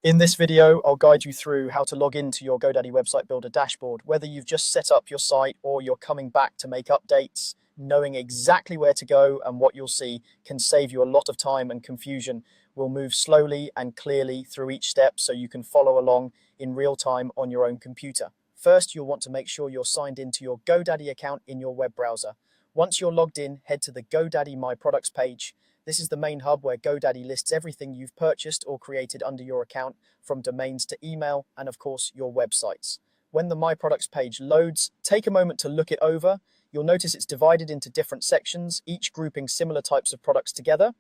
In this video, I'll guide you through how to log into your GoDaddy website builder dashboard. Whether you've just set up your site or you're coming back to make updates, knowing exactly where to go and what you'll see can save you a lot of time and confusion. We'll move slowly and clearly through each step so you can follow along in real time on your own computer. First, you'll want to make sure you're signed into your GoDaddy account in your web browser. Once you're logged in, head to the GoDaddy My Products page. This is the main hub where GoDaddy lists everything you've purchased or created under your account, from domains to email and, of course, your websites. When the My Products page loads, take a moment to look it over. You'll notice it's divided into different sections, each grouping similar types of products together.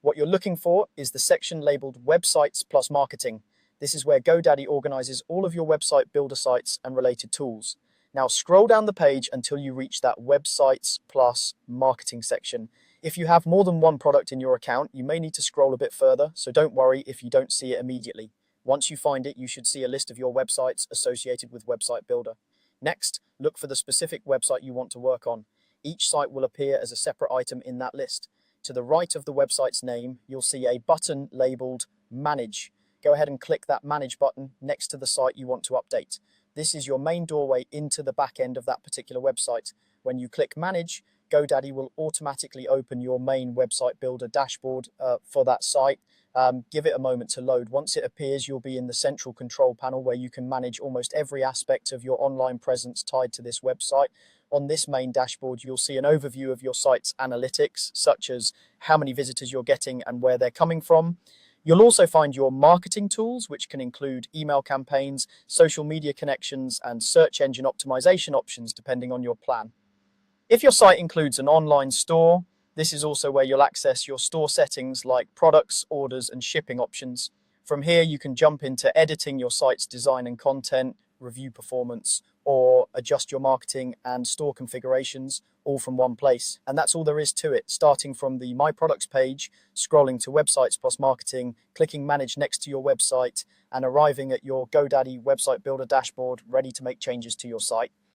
What you're looking for is the section labeled Websites plus Marketing. This is where GoDaddy organizes all of your website builder sites and related tools. Now scroll down the page until you reach that Websites plus Marketing section. If you have more than one product in your account, you may need to scroll a bit further, so don't worry if you don't see it immediately. Once you find it, you should see a list of your websites associated with Website Builder. Next, look for the specific website you want to work on. Each site will appear as a separate item in that list. To the right of the website's name, you'll see a button labeled Manage. Go ahead and click that Manage button next to the site you want to update. This is your main doorway into the back end of that particular website. When you click Manage, GoDaddy will automatically open your main website builder dashboard for that site. Give it a moment to load. Once it appears, you'll be in the central control panel where you can manage almost every aspect of your online presence tied to this website. On this main dashboard, you'll see an overview of your site's analytics, such as how many visitors you're getting and where they're coming from. You'll also find your marketing tools, which can include email campaigns, social media connections, and search engine optimization options, depending on your plan. If your site includes an online store, this is also where you'll access your store settings like products, orders, and shipping options. From here, you can jump into editing your site's design and content, review performance, or adjust your marketing and store configurations all from one place. And that's all there is to it, starting from the My Products page, scrolling to Websites plus Marketing, clicking Manage next to your website, and arriving at your GoDaddy website builder dashboard ready to make changes to your site.